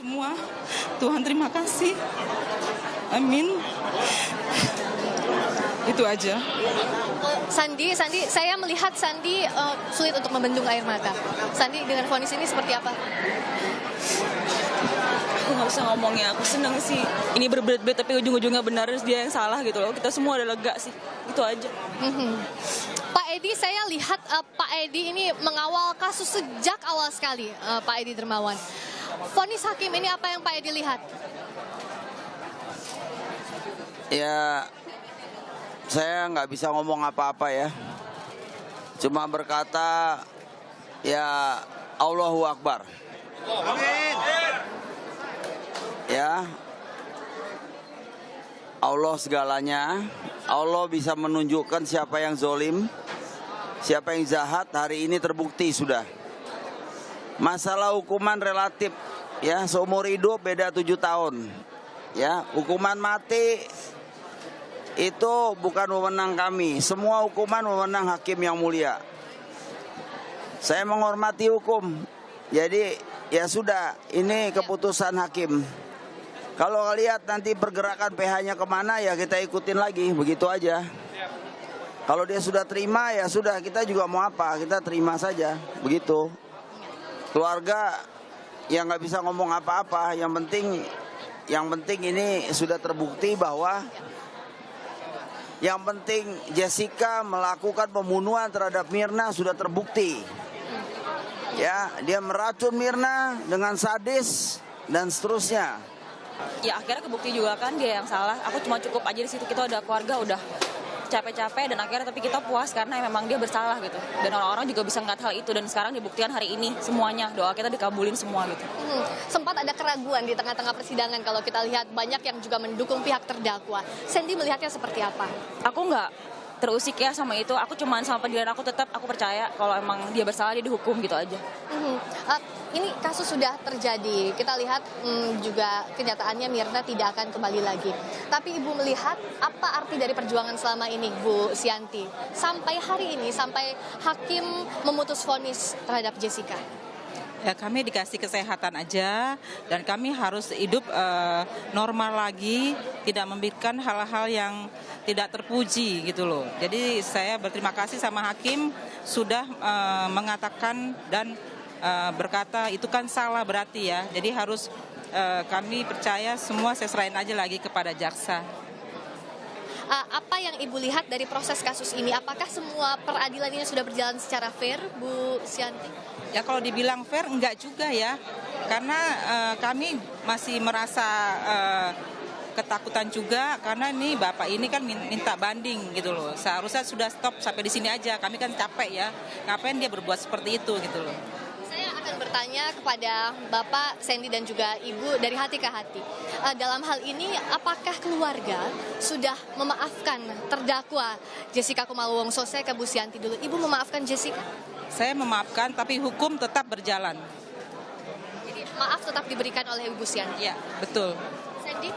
Semua, Tuhan terima kasih. Amin. Itu aja. Sandi, saya melihat Sandi sulit untuk membendung air mata. Sandi, dengan vonis ini seperti apa? Aku nggak bisa ngomongnya. Aku seneng sih. Ini berbelit-belit tapi ujung-ujungnya benar dia yang salah gitu loh. Kita semua udah lega sih. Itu aja. Pak Edi, saya lihat Pak Edi ini mengawal kasus sejak awal sekali, Pak Edi Dermawan. Vonis hakim ini apa yang Pak Edi lihat? Ya, saya nggak bisa ngomong apa-apa ya. Cuma berkata, ya Allahu Akbar. Amin. Ya, Allah segalanya. Allah bisa menunjukkan siapa yang zolim, siapa yang jahat. Hari ini terbukti sudah. Masalah hukuman relatif, ya seumur hidup beda 7 tahun. Ya, hukuman mati itu bukan wewenang kami. Semua hukuman wewenang hakim yang mulia. Saya menghormati hukum. Jadi ya sudah, ini keputusan hakim. Kalau lihat nanti pergerakan PH-nya kemana ya kita ikutin lagi, begitu aja. Kalau dia sudah terima ya sudah, kita juga mau apa, kita terima saja, begitu. Keluarga yang nggak bisa ngomong apa-apa, yang penting ini sudah terbukti bahwa yang penting Jessica melakukan pembunuhan terhadap Mirna sudah terbukti. Ya, dia meracun Mirna dengan sadis dan seterusnya. Ya akhirnya kebukti juga kan dia yang salah. Aku cuma cukup aja di situ, kita udah keluarga udah capek-capek dan akhirnya tapi kita puas karena memang dia bersalah gitu. Dan orang-orang juga bisa ngeliat hal itu dan sekarang dibuktikan hari ini semuanya. Doa kita dikabulin semua gitu. Sempat ada keraguan di tengah-tengah persidangan kalau kita lihat banyak yang juga mendukung pihak terdakwa. Sandy melihatnya seperti apa? Aku nggak terusik ya sama itu. Aku cuman sama pendirian aku tetap aku percaya kalau emang dia bersalah dia dihukum gitu aja. Ini kasus sudah terjadi. Kita lihat juga kenyataannya Mirna tidak akan kembali lagi. Tapi Ibu melihat apa arti dari perjuangan selama ini, Bu Sianti? Sampai hari ini, sampai hakim memutus vonis terhadap Jessica. Ya, kami dikasih kesehatan aja dan kami harus hidup normal lagi, tidak memberikan hal-hal yang tidak terpuji gitu loh. Jadi saya berterima kasih sama hakim sudah mengatakan dan berkata itu kan salah berarti ya. Jadi harus kami percaya semua saya serahin aja lagi kepada jaksa. Apa yang Ibu lihat dari proses kasus ini? Apakah semua peradilan ini sudah berjalan secara fair, Bu Sianti? Ya kalau dibilang fair enggak juga ya. Karena kami masih merasa ketakutan juga karena ini Bapak ini kan minta banding gitu loh. Seharusnya sudah stop sampai di sini aja. Kami kan capek ya. Ngapain dia berbuat seperti itu gitu loh. Saya akan bertanya kepada Bapak, Sandy dan juga Ibu dari hati ke hati. Dalam hal ini, apakah keluarga sudah memaafkan terdakwa Jessica Kumala Wongso? Saya ke Bu Sianti dulu. Ibu memaafkan Jessica? Saya memaafkan, tapi hukum tetap berjalan. Jadi maaf tetap diberikan oleh Ibu Sianti? Ya, betul. Sandy?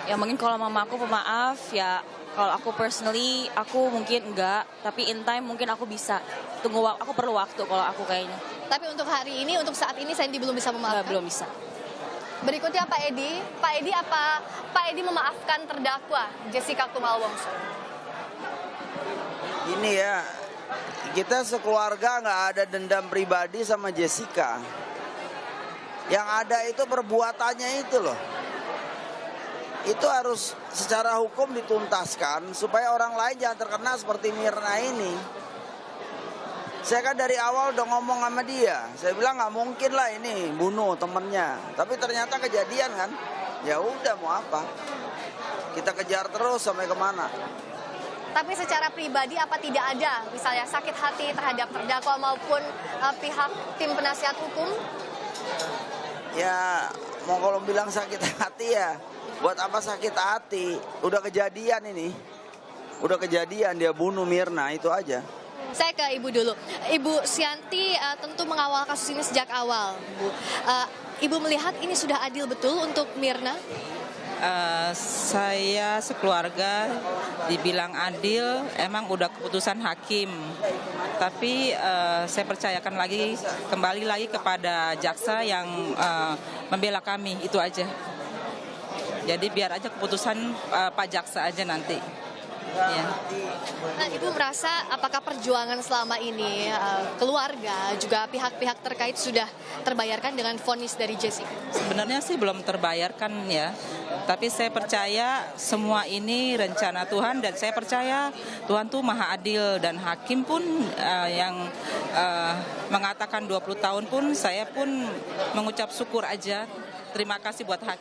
Ya mungkin kalau mama aku pemaaf ya. Kalau aku personally, aku mungkin enggak. Tapi in time mungkin aku bisa. Aku perlu waktu kalau aku kayaknya. Tapi untuk hari ini, untuk saat ini Sandy belum bisa memaafkan? Belum bisa. Berikutnya Pak Edi. Pak Edi, apa Pak Edi memaafkan terdakwa Jessica Kumala Wongso? Ini ya, kita sekeluarga nggak ada dendam pribadi sama Jessica. Yang ada itu perbuatannya itu loh. Itu harus secara hukum dituntaskan supaya orang lain jangan terkena seperti Mirna ini. Saya kan dari awal udah ngomong sama dia. Saya bilang nggak mungkin lah ini bunuh temennya. Tapi ternyata kejadian kan. Ya udah mau apa. Kita kejar terus sampai kemana. Tapi secara pribadi apa tidak ada misalnya sakit hati terhadap terdakwa maupun pihak tim penasihat hukum? Ya mau kalau bilang sakit hati ya. Buat apa sakit hati? Udah kejadian ini. Udah kejadian dia bunuh Mirna, itu aja. Saya ke Ibu dulu. Ibu Sianti tentu mengawal kasus ini sejak awal, Bu. Ibu melihat ini sudah adil betul untuk Mirna? Saya sekeluarga dibilang adil, emang udah keputusan hakim. tapi saya percayakan kembali lagi kepada jaksa yang membela kami, itu aja. Jadi biar aja keputusan Pak Jaksa aja nanti. Ya. Nah, Ibu merasa apakah perjuangan selama ini keluarga juga pihak-pihak terkait sudah terbayarkan dengan vonis dari Jessica? Sebenarnya sih belum terbayarkan ya, tapi saya percaya semua ini rencana Tuhan dan saya percaya Tuhan tuh maha adil dan hakim pun yang mengatakan 20 tahun pun saya pun mengucap syukur aja. Terima kasih buat hakim.